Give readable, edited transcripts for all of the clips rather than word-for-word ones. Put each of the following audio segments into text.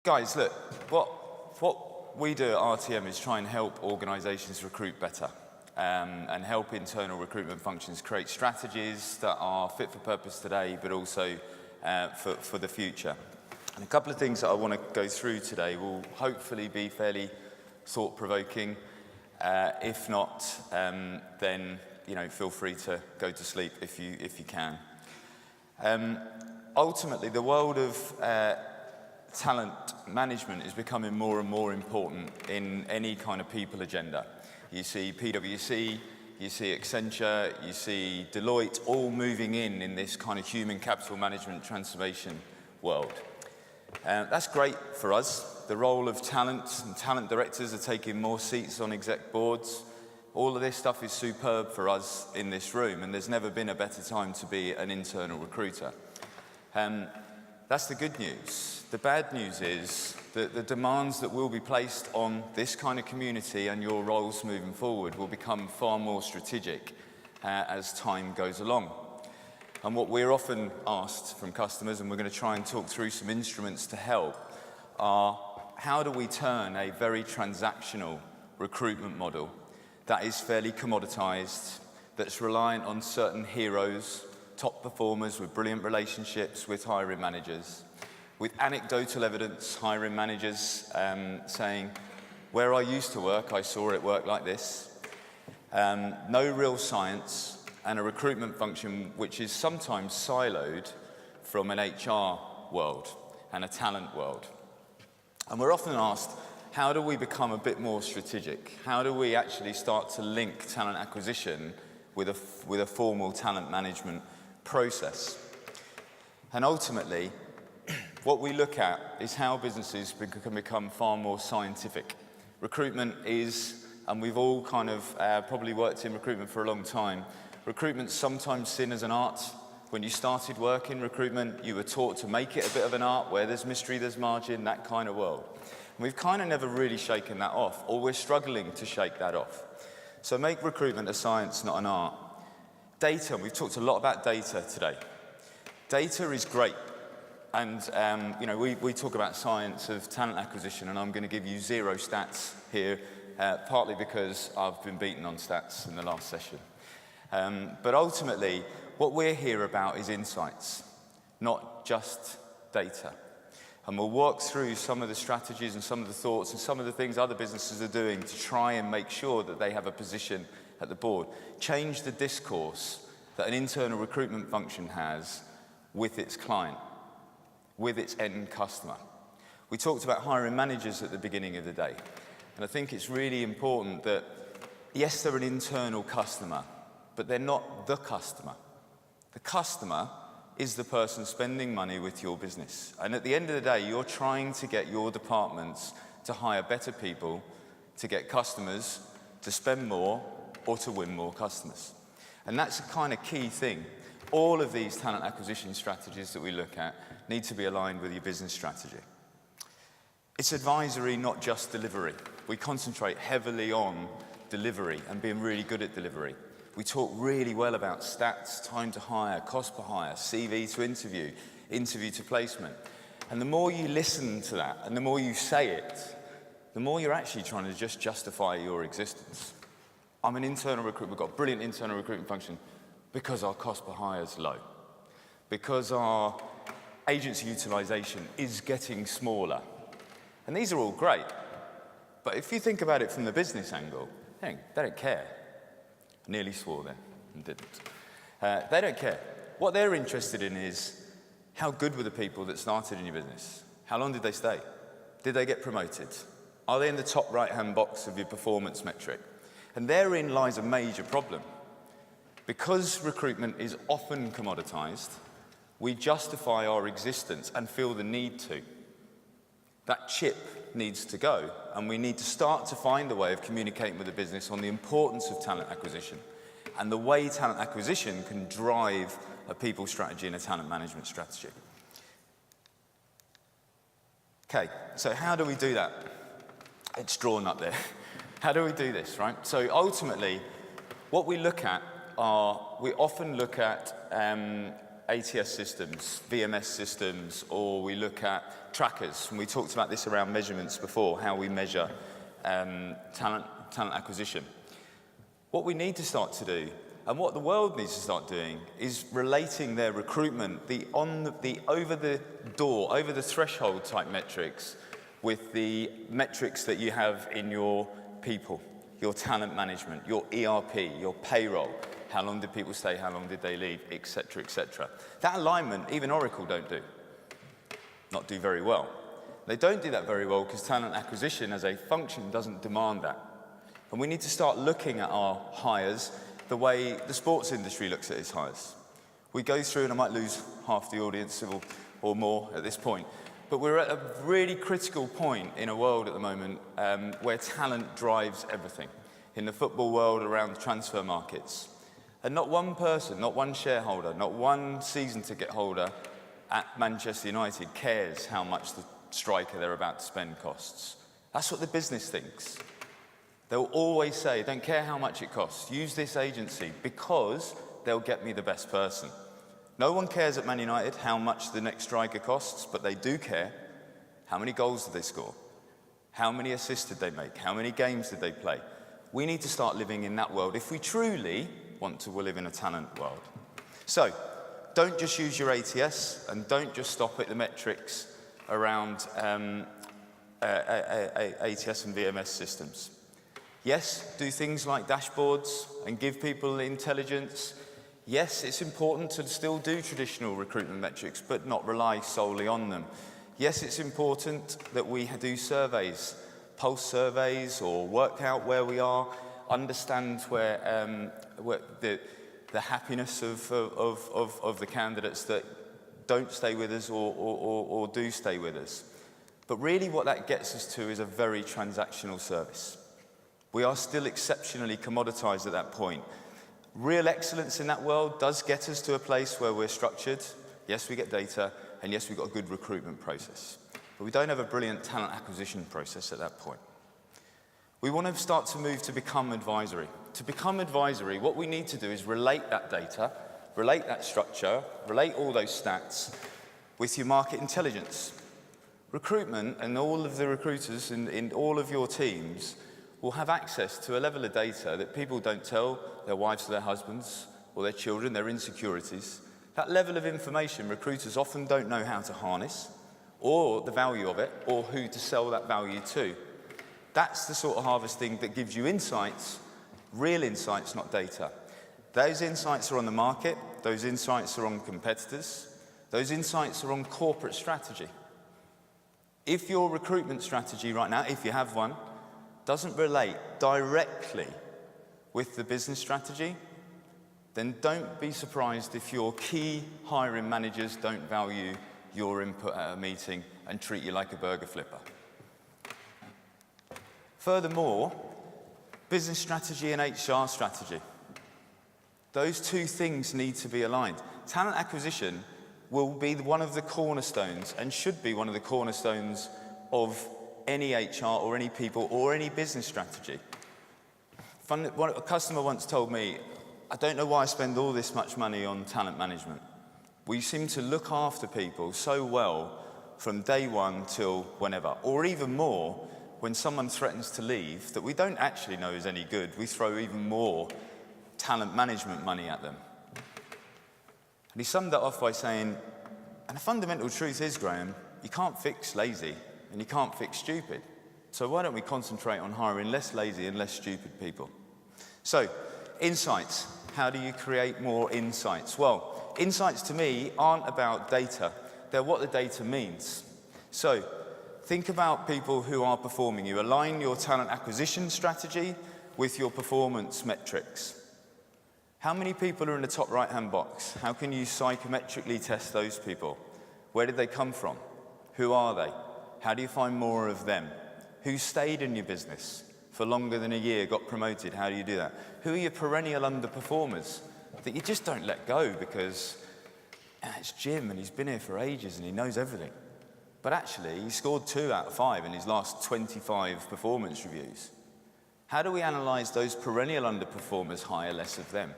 Guys, look, what we do at RTM is try and help organisations recruit better and help internal recruitment functions create strategies that are fit for purpose today, but also for the future. And a couple of things that I want to go through today will hopefully be fairly thought-provoking. If not, then feel free to go to sleep if you can. Ultimately, the world of talent management is becoming more and more important in any kind of people agenda. You see PwC, you see Accenture, you see Deloitte, all moving in this kind of human capital management transformation world. That's great for us. The role of talent and talent directors are taking more seats on exec boards. All of this stuff is superb for us in this room, and there's never been a better time to be an internal recruiter. That's the good news. The bad news is that the demands that will be placed on this kind of community and your roles moving forward will become far more strategic as time goes along. And what we're often asked from customers, and we're going to try and talk through some instruments to help, are how do we turn a very transactional recruitment model that is fairly commoditized, that's reliant on certain heroes, top performers with brilliant relationships with hiring managers, with anecdotal evidence, hiring managers saying, where I used to work, I saw it work like this. No real science, and a recruitment function which is sometimes siloed from an HR world and a talent world. And we're often asked, how do we become a bit more strategic? How do we actually start to link talent acquisition with a formal talent management process? And ultimately, what we look at is how businesses can become far more scientific. Recruitment is, and we've all kind of probably worked in recruitment for a long time, recruitment's sometimes seen as an art. When you started work in recruitment, you were taught to make it a bit of an art, where there's mystery, there's margin, that kind of world. And we've kind of never really shaken that off, or we're struggling to shake that off. So make recruitment a science, not an art. Data, we've talked a lot about data today. Data is great. And we talk about science of talent acquisition, and I'm going to give you 0 stats here, partly because I've been beaten on stats in the last session. But ultimately, what we're here about is insights, not just data. And we'll walk through some of the strategies and some of the thoughts and some of the things other businesses are doing to try and make sure that they have a position at the board. Change the discourse that an internal recruitment function has with its client, with its end customer. We talked about hiring managers at the beginning of the day, and I think it's really important that, yes, they're an internal customer, but they're not the customer. The customer is the person spending money with your business. And at the end of the day, you're trying to get your departments to hire better people, to get customers to spend more, or to win more customers. And that's a kind of key thing. All of these talent acquisition strategies that we look at need to be aligned with your business strategy. It's advisory, not just delivery. We concentrate heavily on delivery and being really good at delivery. We talk really well about stats, time to hire, cost per hire, CV to interview, interview to placement. And the more you listen to that and the more you say it, the more you're actually trying to just justify your existence. I'm an internal recruiter, we've got a brilliant internal recruitment function because our cost per hire is low, because our agency utilization is getting smaller. And these are all great. But if you think about it from the business angle, they don't care. I nearly swore there and didn't. They don't care. What they're interested in is, how good were the people that started in your business? How long did they stay? Did they get promoted? Are they in the top right-hand box of your performance metric? And therein lies a major problem. Because recruitment is often commoditized, we justify our existence and feel the need to. That chip needs to go, and we need to start to find a way of communicating with the business on the importance of talent acquisition and the way talent acquisition can drive a people strategy and a talent management strategy. Okay, so how do we do that? It's drawn up there. How do we do this, right? So ultimately, what we look at we often look at ATS systems, VMS systems, or we look at trackers. And we talked about this around measurements before, how we measure talent acquisition. What we need to start to do, and what the world needs to start doing, is relating their recruitment, the over the door, over the threshold type metrics, with the metrics that you have in your people, your talent management, your ERP, your payroll. How long did people stay? How long did they leave? Et cetera, et cetera. That alignment, even Oracle don't do. Not do very well. They don't do that very well because talent acquisition as a function doesn't demand that. And we need to start looking at our hires the way the sports industry looks at its hires. We go through, and I might lose half the audience or more at this point, but we're at a really critical point in a world at the moment where talent drives everything. In the football world, around the transfer markets. And not one person, not one shareholder, not one season ticket holder at Manchester United cares how much the striker they're about to spend costs. That's what the business thinks. They'll always say, don't care how much it costs, use this agency because they'll get me the best person. No one cares at Man United how much the next striker costs, but they do care how many goals did they score, how many assists did they make, how many games did they play. We need to start living in that world if we truly want to live in a talent world. So, don't just use your ATS and don't just stop at the metrics around ATS and VMS systems. Yes, do things like dashboards and give people intelligence. Yes, it's important to still do traditional recruitment metrics, but not rely solely on them. Yes, it's important that we do surveys, pulse surveys, or work out where we are, understand where the happiness of the candidates that don't stay with us or do stay with us. But really what that gets us to is a very transactional service. We are still exceptionally commoditized at that point. Real excellence in that world does get us to a place where we're structured. Yes, we get data, and yes, we've got a good recruitment process. But we don't have a brilliant talent acquisition process at that point. We want to start to move to become advisory. To become advisory, what we need to do is relate that data, relate that structure, relate all those stats with your market intelligence. Recruitment and all of the recruiters in all of your teams will have access to a level of data that people don't tell their wives or their husbands or their children, their insecurities. That level of information recruiters often don't know how to harness or the value of it or who to sell that value to. That's the sort of harvesting that gives you insights, real insights, not data. Those insights are on the market, those insights are on competitors, those insights are on corporate strategy. If your recruitment strategy right now, if you have one, doesn't relate directly with the business strategy, then don't be surprised if your key hiring managers don't value your input at a meeting and treat you like a burger flipper. Furthermore, business strategy and HR strategy. Those two things need to be aligned. Talent acquisition will be one of the cornerstones and should be one of the cornerstones of any HR or any people or any business strategy. A customer once told me, I don't know why I spend all this much money on talent management. We seem to look after people so well from day one till whenever, or even more when someone threatens to leave that we don't actually know is any good. We throw even more talent management money at them. And he summed that off by saying, and the fundamental truth is, Graeme, you can't fix lazy and you can't fix stupid. So why don't we concentrate on hiring less lazy and less stupid people? So, insights. How do you create more insights? Well, insights to me aren't about data. They're what the data means. So, think about people who are performing. You align your talent acquisition strategy with your performance metrics. How many people are in the top right-hand box? How can you psychometrically test those people? Where did they come from? Who are they? How do you find more of them? Who stayed in your business for longer than a year, got promoted? How do you do that? Who are your perennial underperformers that you just don't let go because it's Jim and he's been here for ages and he knows everything? But actually, he scored 2 out of 5 in his last 25 performance reviews. How do we analyse those perennial underperformers, hire less of them?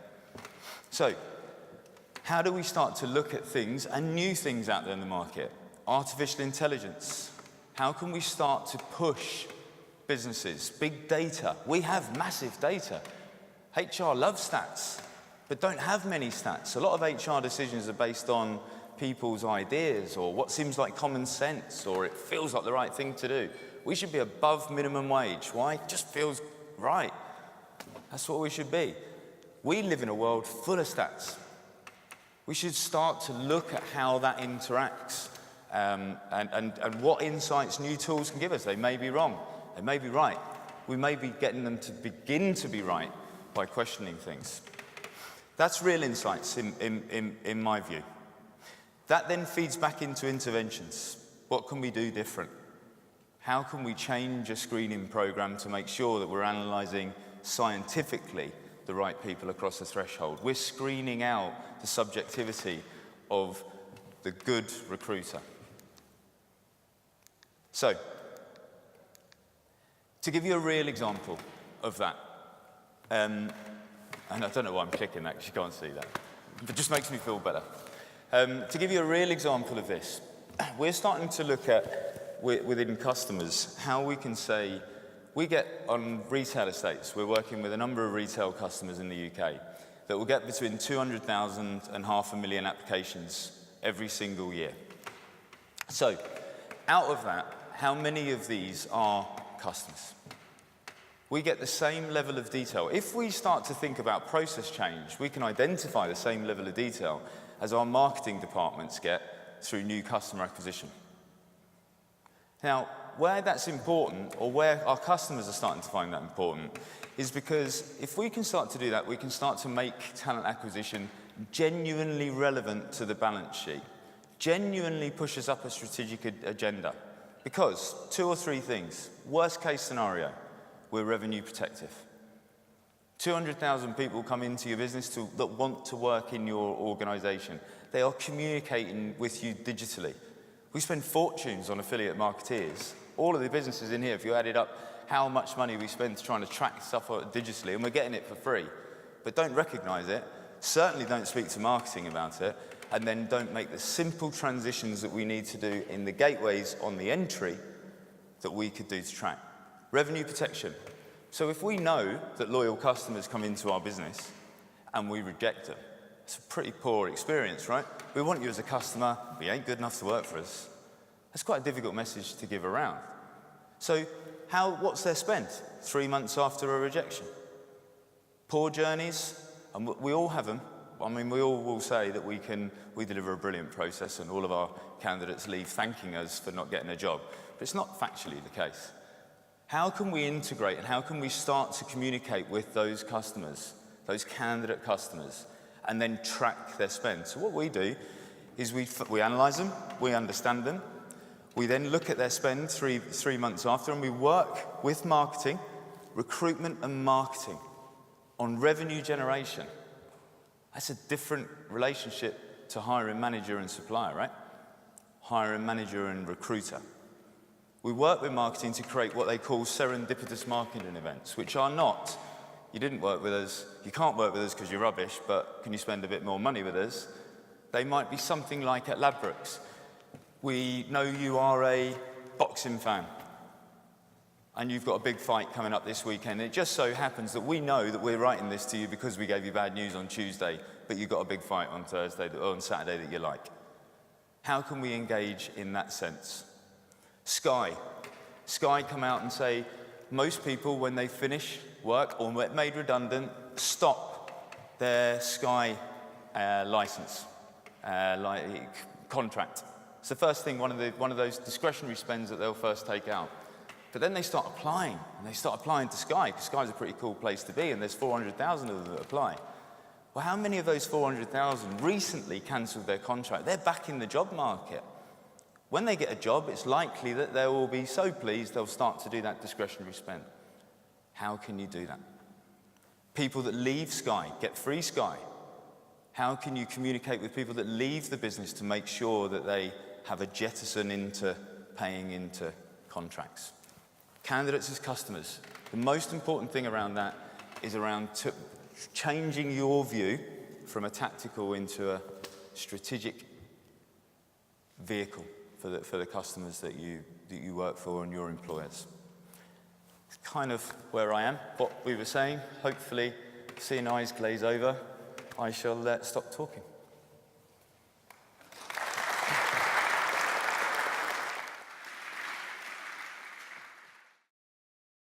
So, How do we start to look at things and new things out there in the market? Artificial intelligence. How can we start to push businesses? Big data. We have massive data. HR loves stats, but don't have many stats. A lot of HR decisions are based on people's ideas or what seems like common sense or it feels like the right thing to do. We should be above minimum wage. Why? It just feels right. That's what we should be. We live in a world full of stats. We should start to look at how that interacts and what insights new tools can give us. They may be wrong. They may be right. We may be getting them to begin to be right by questioning things. That's real insights in my view. That then feeds back into interventions. What can we do different? How can we change a screening program to make sure that we're analysing scientifically the right people across the threshold? We're screening out the subjectivity of the good recruiter. So, to give you a real example of that, and I don't know why I'm clicking that because you can't see that, but it just makes me feel better. To give you a real example of this, we're starting to look at, within customers, how we can say, we get on retail estates, we're working with a number of retail customers in the UK that will get between 200,000 and 500,000 applications every single year. So, out of that, how many of these are customers? We get the same level of detail. If we start to think about process change, we can identify the same level of detail as our marketing departments get through new customer acquisition. Now, where that's important, or where our customers are starting to find that important, is because if we can start to do that, we can start to make talent acquisition genuinely relevant to the balance sheet, genuinely push us up a strategic agenda. Because, 2 or 3 things. Worst case scenario, we're revenue protective. 200,000 people come into your business that want to work in your organisation. They are communicating with you digitally. We spend fortunes on affiliate marketeers. All of the businesses in here, if you added up how much money we spend trying to track stuff digitally, and we're getting it for free, but don't recognise it, certainly don't speak to marketing about it, and then don't make the simple transitions that we need to do in the gateways on the entry that we could do to track. Revenue protection. So if we know that loyal customers come into our business and we reject them, it's a pretty poor experience, right? We want you as a customer, but you ain't good enough to work for us. That's quite a difficult message to give around. So what's their spend 3 months after a rejection? Poor journeys, and we all have them. I mean, we all will say that we deliver a brilliant process and all of our candidates leave thanking us for not getting a job. But it's not factually the case. How can we integrate and how can we start to communicate with those customers, those candidate customers, and then track their spend? So what we do is we analyse them, we understand them, we then look at their spend three months after, and we work with marketing, recruitment and marketing on revenue generation. That's a different relationship to hiring manager and supplier, right? Hiring manager and recruiter. We work with marketing to create what they call serendipitous marketing events, which are not, you didn't work with us, you can't work with us because you're rubbish, but can you spend a bit more money with us? They might be something like at Ladbrokes. We know you are a boxing fan, and you've got a big fight coming up this weekend. It just so happens that we know that we're writing this to you because we gave you bad news on Tuesday, but you've got a big fight on on Saturday that you like. How can we engage in that sense? Sky come out and say, most people, when they finish work or get made redundant, stop their Sky license, contract. It's the first thing, one of those discretionary spends that they'll first take out. But then they start applying, and they start applying to Sky, because Sky's a pretty cool place to be, and there's 400,000 of them that apply. Well, how many of those 400,000 recently cancelled their contract? They're back in the job market. When they get a job, it's likely that they will be so pleased they'll start to do that discretionary spend. How can you do that? People that leave Sky get free Sky. How can you communicate with people that leave the business to make sure that they have a jettison into paying into contracts? Candidates as customers. The most important thing around that is around changing your view from a tactical into a strategic vehicle for the customers that you work for and your employers. It's kind of where I am. What we were saying, hopefully seeing eyes glaze over, I shall stop talking.